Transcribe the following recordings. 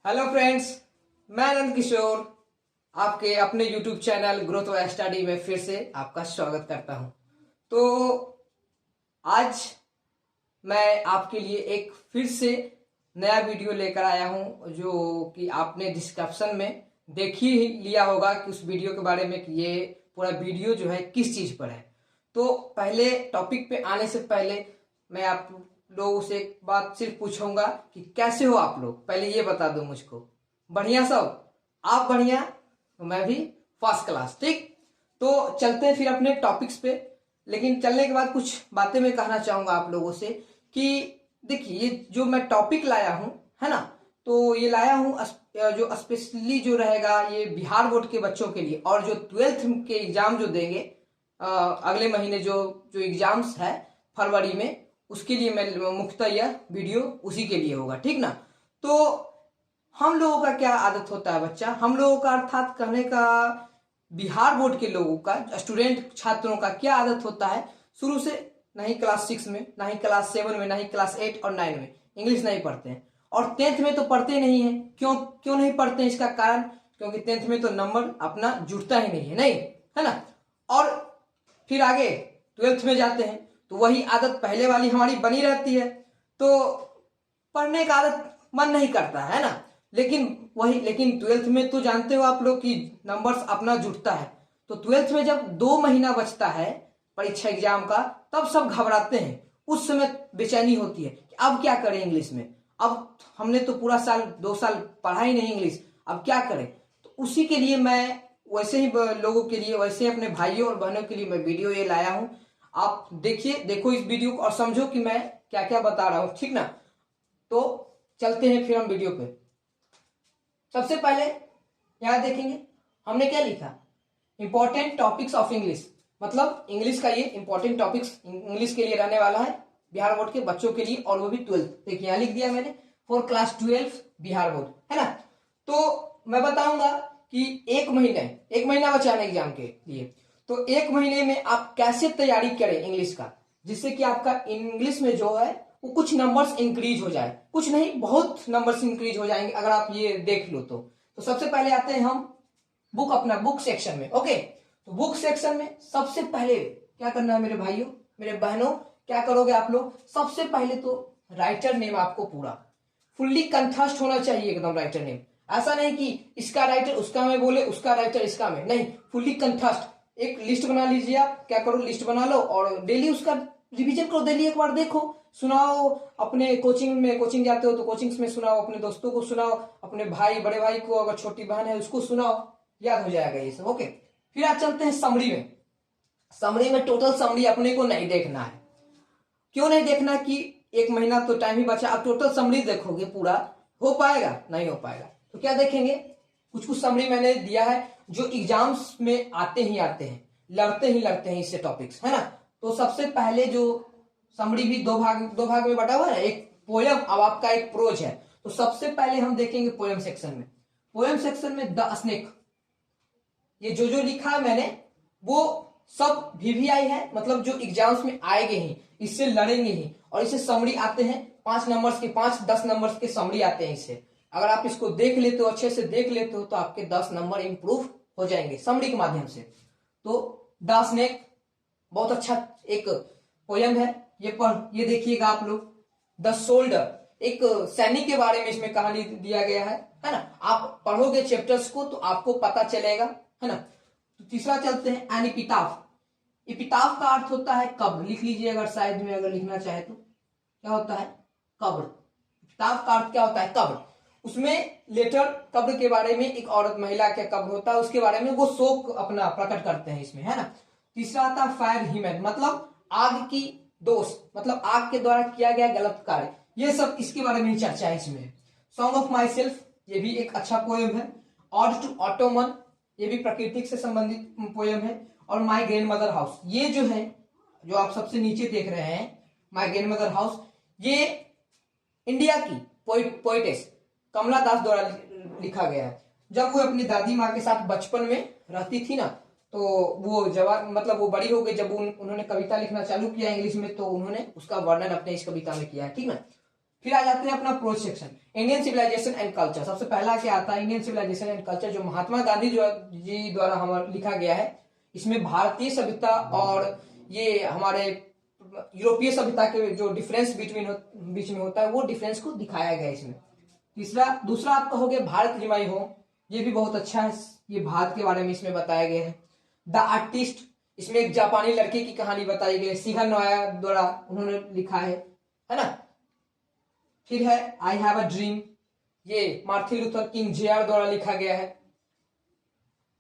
Hello friends, मैं आनंद किशोर आपके अपने यूट्यूब चैनल ग्रोथ व स्टडी में फिर से आपका स्वागत करता हूं। तो आज मैं आपके लिए एक फिर से नया वीडियो लेकर आया हूं, जो कि आपने डिस्क्रिप्शन में देख ही लिया होगा कि उस वीडियो के बारे में कि ये पूरा वीडियो जो है किस चीज़ पर है। तो पहले टॉपिक पे आने से पहले मैं आप लोगों से एक बात सिर्फ पूछूंगा कि कैसे हो आप लोग, पहले ये बता दो मुझको। बढ़िया सब? आप बढ़िया तो मैं भी फर्स्ट क्लास। ठीक, तो चलते हैं फिर अपने टॉपिक्स पे। लेकिन चलने के बाद कुछ बातें मैं कहना चाहूंगा आप लोगों से कि देखिए, ये जो मैं टॉपिक लाया हूं, है ना, तो ये लाया हूं जो स्पेशली जो रहेगा ये बिहार बोर्ड के बच्चों के लिए, और जो 12th के एग्जाम जो देंगे अगले महीने जो जो एग्जाम्स है फरवरी में, उसके लिए मैं मुख्यतः यह वीडियो उसी के लिए होगा। ठीक ना। तो हम लोगों का क्या आदत होता है बच्चा, हम लोगों का अर्थात कहने का बिहार बोर्ड के लोगों का, स्टूडेंट छात्रों का क्या आदत होता है, शुरू से ना ही क्लास 6 में, ना ही क्लास 7 में, ना ही क्लास 8 और 9 में इंग्लिश नहीं पढ़ते हैं, और 10th में तो पढ़ते नहीं है। क्यों क्यों नहीं पढ़ते हैं? इसका कारण क्योंकि 10th में तो नंबर अपना जुड़ता ही नहीं है, नहीं है ना। और फिर आगे 12th में जाते हैं तो वही आदत पहले वाली हमारी बनी रहती है, तो पढ़ने का आदत मन नहीं करता है ना। लेकिन 12th में तो जानते हो आप लोग कि नंबर्स अपना जुटता है। तो 12th में जब 2 महीना बचता है परीक्षा एग्जाम का, तब सब घबराते हैं। उस समय बेचैनी होती है कि अब क्या करें इंग्लिश में, अब हमने तो पूरा साल 2 साल पढ़ा ही नहीं इंग्लिश, अब क्या करें। तो उसी के लिए मैं वैसे ही लोगों के लिए, वैसे ही अपने भाइयों और बहनों के लिए मैं वीडियो ये लाया हूं। आप देखो इस वीडियो को और समझो कि मैं क्या क्या बता रहा हूं। ठीक ना। तो चलते हैं फिर हम वीडियो पे। सबसे पहले यहां देखेंगे हमने क्या लिखा, इंपॉर्टेंट टॉपिक्स ऑफ इंग्लिश, मतलब इंग्लिश का ये इंपॉर्टेंट टॉपिक्स इंग्लिश के लिए रहने वाला है बिहार बोर्ड के बच्चों के लिए, और वो भी 12th। देखिए यहां लिख दिया मैंने फॉर क्लास 12 बिहार बोर्ड, है ना। तो मैं बताऊंगा कि एक महीना बचा है एग्जाम के लिए, तो 1 महीने में आप कैसे तैयारी करें इंग्लिश का, जिससे कि आपका इंग्लिश में जो है वो कुछ नंबर्स इंक्रीज हो जाए, कुछ नहीं बहुत नंबर्स इंक्रीज हो जाएंगे अगर आप ये देख लो तो सबसे पहले आते हैं हम अपना बुक सेक्शन में। ओके, तो बुक सेक्शन में सबसे पहले क्या करना है मेरे भाइयों मेरे बहनों, क्या करोगे आप लोग, सबसे पहले तो राइटर नेम आपको पूरा फुल्ली कंठस्थ होना चाहिए एकदम। राइटर नेम ऐसा नहीं कि इसका राइटर उसका में बोले, उसका राइटर इसका में, नहीं, फुल्ली कंठस्थ। एक लिस्ट बना लीजिए, आप क्या करो, लिस्ट बना लो और डेली उसका रिवीजन करो। डेली एक बार देखो, सुनाओ अपने कोचिंग जाते हो तो कोचिंग्स में सुनाओ, अपने दोस्तों को सुनाओ, अपने बड़े भाई को, अगर छोटी बहन है उसको सुनाओ, याद हो जाएगा ये सब। ओके, फिर आप चलते हैं समरी में टोटल समरी अपने को नहीं देखना है। क्यों नहीं देखना कि 1 महीना तो टाइम ही बचा, अब टोटल समरी देखोगे पूरा, हो पाएगा? नहीं हो पाएगा। तो क्या देखेंगे, कुछ समरी मैंने दिया है जो एग्जाम्स में आते हैं, लड़ते हैं इससे टॉपिक्स, है ना। तो सबसे पहले जो समरी भी दो भाग में बटा हुआ है, एक पोयम, अब आपका एक प्रोज है। तो सबसे पहले हम देखेंगे पोयम सेक्शन में द स्नेक, ये जो लिखा है मैंने वो सब VVI है, मतलब जो एग्जाम्स में आएंगे ही, इससे लड़ेंगे ही, और इसे समरी आते हैं 5 नंबर्स के, 5-10 नंबर्स के समरी आते हैं इससे। अगर आप इसको देख लेते हो, अच्छे से देख लेते हो, तो आपके 10 नंबर इंप्रूव हो जाएंगे समरी के माध्यम से। तो द स्नेक बहुत अच्छा एक पोयम है, ये देखिएगा आप लोग। द सोल्डर, एक सैनिक के बारे में इसमें कहानी दिया गया है ना। आप पढ़ोगे चैप्टर्स को तो आपको पता चलेगा, है ना। तो तीसरा चलते हैं एन एपिटाफ। एपिटाफ का अर्थ होता है कब्र, लिख लीजिए अगर साइड में अगर लिखना चाहे तो। क्या होता है? कब्र। एपिटाफ का अर्थ क्या होता है? कब्र। उसमें लेटर कब्र के बारे में, एक औरत महिला का कब्र होता है उसके बारे में वो शोक अपना प्रकट करते हैं इसमें, है ना। तीसरा आता है फायर ह्यूमन, मतलब आग की दोष, मतलब आग के द्वारा किया गया गलत कार्य, ये सब इसके बारे में चर्चा है इसमें। सॉन्ग ऑफ माई सेल्फ, ये भी एक अच्छा पोएम है। ऑड टू ऑटोमन, ये भी प्रकृति से संबंधित पोएम है। और माई ग्रैंड मदर हाउस, ये जो है, जो आप सबसे नीचे देख रहे हैं, माई ग्रैंड मदर हाउस, ये इंडिया की पोइटेस कमला दास द्वारा लिखा गया है। जब वो अपनी दादी माँ के साथ बचपन में रहती थी ना, तो वो जवान, मतलब वो बड़ी हो गई, जब उन्होंने कविता लिखना चालू किया इंग्लिश में, तो उन्होंने उसका वर्णन अपने इस कविता में किया है। ठीक ना। फिर आ जाते हैं अपना prose section, Indian civilization and culture. सबसे पहला क्या आता है, इंडियन सिविलाइजेशन एंड कल्चर, जो महात्मा गांधी जी द्वारा हमारा लिखा गया है। इसमें भारतीय सभ्यता और ये हमारे यूरोपीय सभ्यता के जो डिफरेंस बीच में होता है, वो डिफरेंस को दिखाया गया है इसमें। दूसरा आपका हो गया भारत रिमाई हो, ये भी बहुत अच्छा है, ये भारत के बारे में इसमें बताया गया है। द आर्टिस्ट, इसमें एक जापानी लड़के की कहानी बताई गई है, सिगा नोया द्वारा उन्होंने लिखा है ना। फिर है आई हैव अ ड्रीम, ये मार्टिन लूथर किंग जूनियर द्वारा लिखा गया है।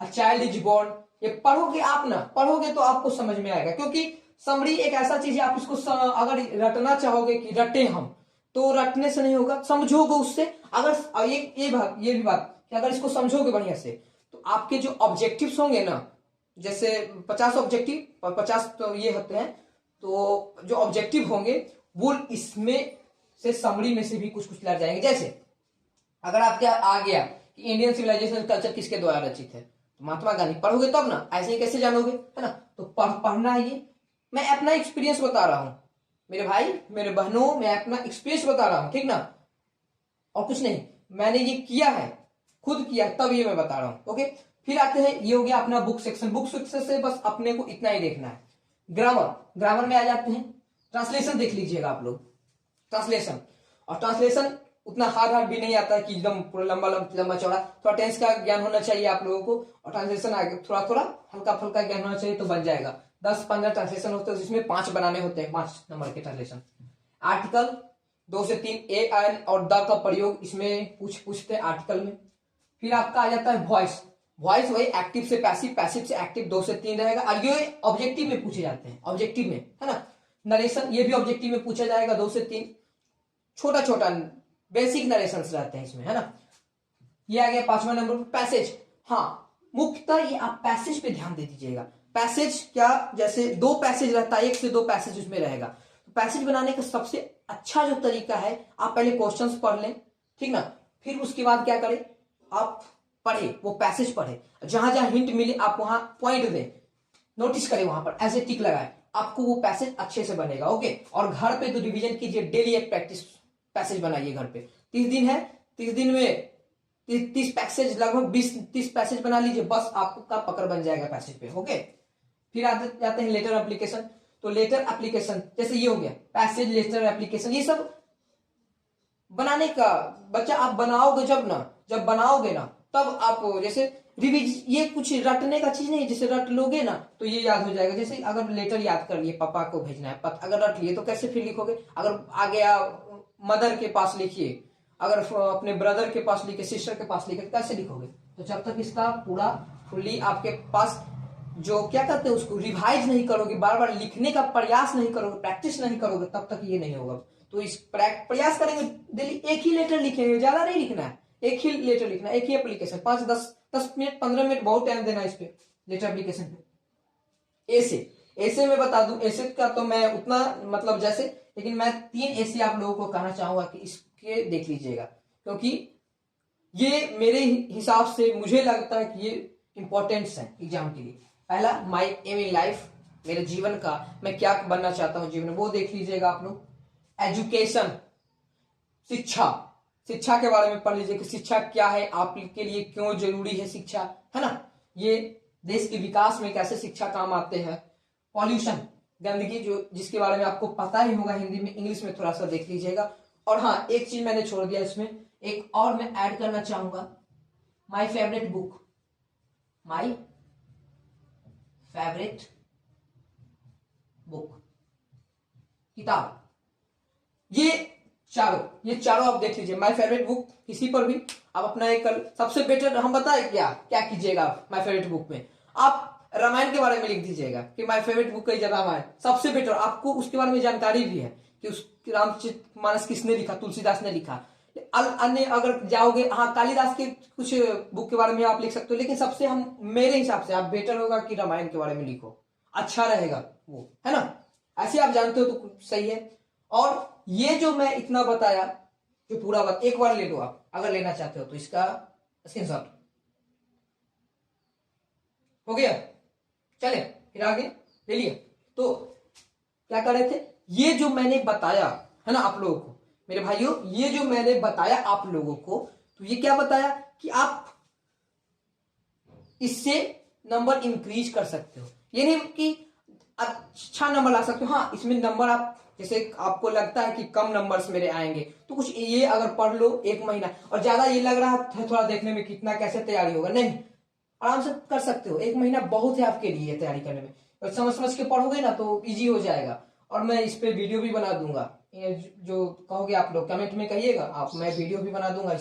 अ चाइल्ड इज बोर्न, ये पढ़ोगे आप ना, पढ़ोगे तो आपको समझ में आएगा, क्योंकि समरी एक ऐसा चीज है, आप इसको अगर रटना चाहोगे कि रटे हम, तो रटने से नहीं होगा, समझोगे उससे। अगर ये भी बात कि अगर इसको समझोगे बढ़िया से, तो आपके जो ऑब्जेक्टिव्स होंगे ना, जैसे 50 ऑब्जेक्टिव, 50 तो ये होते हैं, तो जो ऑब्जेक्टिव होंगे वो इसमें से समरी में से भी कुछ कुछ लड़ जाएंगे। जैसे अगर आपके आ गया कि इंडियन सिविलाइजेशन कल्चर किसके द्वारा रचित है, तो महात्मा गांधी, पढ़ोगे तब ना, ऐसे ही कैसे जानोगे, है ना। तो पढ़ना है, ये मैं अपना एक्सपीरियंस बता रहा हूं मेरे भाई मेरे बहनों, मैं अपना एक्सपीरियंस बता रहा हूं, ठीक ना, और कुछ नहीं, मैंने ये किया है, खुद किया, तब ये मैं बता रहा हूं। ओके, फिर आते हैं, ये हो गया अपना बुक सेक्शन। बुक सेक्शन से बस अपने को इतना ही देखना है। ग्रामर में आ जाते हैं, ट्रांसलेशन देख लीजिएगा आप लोग, ट्रांसलेशन। और ट्रांसलेशन उतना हार्ड भी नहीं आता है कि एकदम पूरा लंबा चौड़ा, थोड़ा टेंस का ज्ञान होना चाहिए आप लोगों को, और ट्रांसलेशन थोड़ा थोड़ा हल्का फुल्का ज्ञान होना चाहिए, तो बन जाएगा। 10-15 ट्रांसलेशन होते हैं, जिसमें 5 बनाने होते हैं, 5 नंबर के ट्रांसलेशन। आर्टिकल 2 से 3, ए एन और द का प्रयोग इसमें पूछते हैं आर्टिकल में। फिर आपका आ जाता है वॉइस वही एक्टिव से पैसिव, पैसिव से एक्टिव, 2 से 3 रहेगा, और ये ऑब्जेक्टिव में पूछे जाते हैं, ऑब्जेक्टिव में, है ना। नरेशन, ये भी ऑब्जेक्टिव में पूछा जाएगा, 2 से 3, छोटा छोटा बेसिक नरेशन रहते हैं इसमें, है ना। ये आ गया 5वां नंबर पर पैसेज। हाँ, मुख्यतः ये आप पैसेज पे ध्यान दे दीजिएगा। पैसेज क्या, जैसे 2 पैसेज रहता है, 1 से 2 पैसेज उसमें रहेगा। तो पैसेज बनाने का सबसे अच्छा जो तरीका है, आप पहले क्वेश्चंस पढ़ लें, ठीक ना, फिर उसके बाद क्या करें, आप पढ़े, वो पैसेज पढ़े, जहां जहां हिंट मिले आप वहां पॉइंट दें, नोटिस करें, वहां पर ऐसे टिक लगाए, आपको वो पैसेज अच्छे से बनेगा। ओके, और घर पे तो रिवीजन कीजिए, डेली एक प्रैक्टिस पैसेज बनाइए घर पे। 30 दिन है, 30 दिन में 30 पैसेज, लगभग 20-30 पैसेज बना लीजिए, बस आपका पकड़ बन जाएगा पैसेज पे। ओके, फिर आते जाते हैं लेटर एप्लीकेशन। तो लेटर एप्लीकेशन जैसे ये हो गया, पैसेज, लेटर एप्लीकेशन, ये सब बनाने का बच्चा आप बनाओगे जब बनाओगे ना, तब आप जैसे रिवीज, ये कुछ रटने का चीज नहीं, जैसे रट लोगे ना तो ये याद हो जाएगा। जैसे अगर लेटर याद कर लिए, पापा को भेजना है, अगर रट लिए तो कैसे फिर लिखोगे। अगर आ गया मदर के पास लिखिए, अगर अपने ब्रदर के पास लिखे, सिस्टर के पास लिखे, कैसे लिखोगे। तो जब तक इसका पूरा फुल्ली आपके पास जो क्या कहते हैं उसको रिवाइज नहीं करोगे, बार बार लिखने का प्रयास नहीं करोगे, प्रैक्टिस नहीं करोगे, तब तक ये नहीं होगा। तो इस प्रयास करेंगे, डेली एक ही लेटर लिखेंगे, ज्यादा नहीं लिखना है, एक ही लेटर लिखना है, एक ही एप्लीकेशन, 5-10 मिनट 15 मिनट बहुत टाइम देना इस पे, लेटर एप्लीकेशन पे। ऐसे में बता दूं, ऐसे का तो मैं उतना मतलब जैसे, लेकिन मैं 3 ऐसे आप लोगों को कहना चाहूंगा कि इसके देख लीजिएगा, क्योंकि ये मेरे हिसाब से मुझे लगता है कि ये इंपॉर्टेंट्स है एग्जाम के लिए। पहला, माई एम इन लाइफ, मेरे जीवन का मैं क्या बनना चाहता हूं जीवन में, वो देख लीजिएगा आप लोग। एजुकेशन, शिक्षा के बारे में पढ़ लीजिए कि शिक्षा क्या है, आपके लिए क्यों जरूरी है शिक्षा, है ना। ये देश के विकास में कैसे शिक्षा काम आते हैं। पॉल्यूशन, गंदगी, जो जिसके बारे में आपको पता ही होगा, हिंदी में, इंग्लिश में थोड़ा सा देख लीजिएगा। और हाँ, एक चीज मैंने छोड़ दिया इसमें, एक और मैं ऐड करना चाहूंगा, my favourite book, my favourite book, किताब, ये चारों आप देख लीजिए। माय फेवरेट बुक, किसी पर भी आप अपना एक सबसे बेटर, हम बताए क्या क्या कीजिएगा आप माय फेवरेट बुक में, आप रामायण के बारे में लिख दीजिएगा कि माय फेवरेट बुक कई जगह रामायण सबसे बेटर, आपको उसके बारे में जानकारी भी है कि उस रामचरितमानस किसने लिखा, तुलसीदास ने लिखा। अन्य अगर जाओगे, हाँ, कालिदास के कुछ बुक के बारे में आप लिख सकते हो, लेकिन सबसे हम, मेरे हिसाब से आप बेटर होगा कि रामायण के बारे में लिखो, अच्छा रहेगा वो, है ना। ऐसे आप जानते हो तो सही है। और ये जो मैं इतना बताया, जो पूरा बात, एक बार ले लो आप, अगर लेना चाहते हो तो इसका स्क्रीनशॉट हो गया। चले फिर आगे ले लिया। तो क्या कर रहे थे, ये जो मैंने बताया है ना आप लोगों को, मेरे भाइयों, ये जो मैंने बताया आप लोगों को, तो ये क्या बताया कि आप इससे नंबर इंक्रीज कर सकते हो। ये नहीं कि अच्छा नंबर ला सकते हो। हाँ, इसमें नंबर आप जैसे आपको लगता है कि कम नंबर्स मेरे आएंगे, तो कुछ ये अगर पढ़ लो 1 महीना, और ज्यादा ये लग रहा है थोड़ा देखने में कितना कैसे तैयारी होगा, नहीं, आराम से कर सकते हो। 1 महीना बहुत है आपके लिए तैयारी करने में, और समझ समझ के पढ़ोगे ना तो इजी हो जाएगा। और मैं इस पे वीडियो भी बना दूंगा, ये जो कहोगे आप लोग कमेंट में कहिएगा आप, मैं वीडियो भी बना दूंगा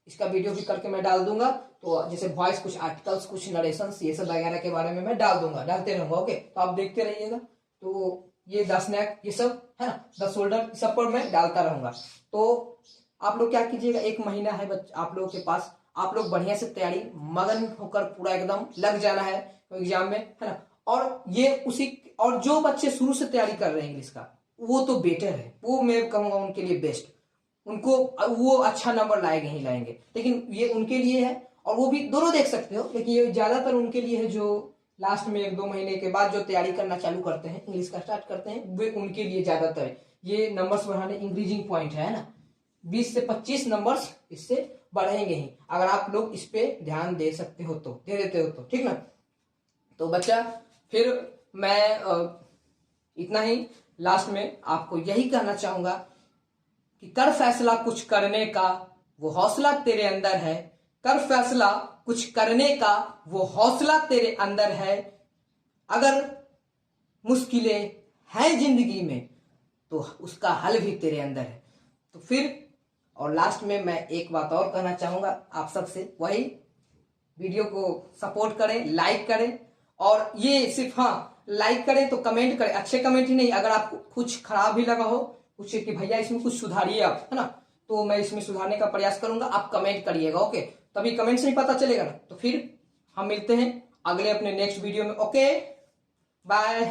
इसका वीडियो भी करके मैं डाल दूंगा। तो जैसे वॉइस, कुछ आर्टिकल्स, कुछ नरेशंस, ये सब वगैरह के बारे में मैं डालते रहूंगा। ओके, तो आप देखते रहिएगा। तो ये 10 नैक, ये सब है ना, 10 शोल्डर, सब पर मैं डालता रहूंगा। तो आप लोग क्या कीजिएगा, 1 महीना है आप लोगों के पास, आप लोग बढ़िया से तैयारी मगन होकर पूरा एकदम लग जाना है एग्जाम में, है ना। और ये और जो बच्चे शुरू से तैयारी कर रहे हैं इंग्लिश का, वो तो बेटर है, वो मैं कहूंगा उनके लिए बेस्ट, उनको वो अच्छा नंबर लाएंगे ही लाएंगे। लेकिन ये उनके लिए है, और वो भी दोनों देख सकते हो, लेकिन ये ज्यादातर उनके लिए है जो लास्ट में 1-2 महीने के बाद जो तैयारी करना चालू करते हैं, इंग्लिश का स्टार्ट करते हैं, वे उनके लिए ज्यादातर ये नंबर्स बढ़ाने इंक्रीजिंग पॉइंट है ना। 20 से 25 नंबर्स इससे बढ़ेंगे ही, अगर आप लोग इस पे ध्यान दे सकते हो तो, दे देते हो तो, ठीक ना। तो बच्चा, फिर मैं इतना ही लास्ट में आपको यही कहना चाहूंगा कि कर फैसला कुछ करने का, वो हौसला तेरे अंदर है। कर फैसला कुछ करने का, वो हौसला तेरे अंदर है। अगर मुश्किलें हैं जिंदगी में, तो उसका हल भी तेरे अंदर है। तो फिर, और लास्ट में मैं एक बात और कहना चाहूंगा आप सबसे, वही वीडियो को सपोर्ट करें, लाइक करें। और ये सिर्फ, हाँ, लाइक करें तो कमेंट करें, अच्छे कमेंट ही नहीं, अगर आपको कुछ खराब भी लगा हो, कुछ कि भैया इसमें कुछ सुधारिए आप, है ना, तो मैं इसमें सुधारने का प्रयास करूंगा, आप कमेंट करिएगा। ओके, तभी कमेंट से ही पता चलेगा ना। तो फिर हम मिलते हैं अगले अपने नेक्स्ट वीडियो में। Okay, bye.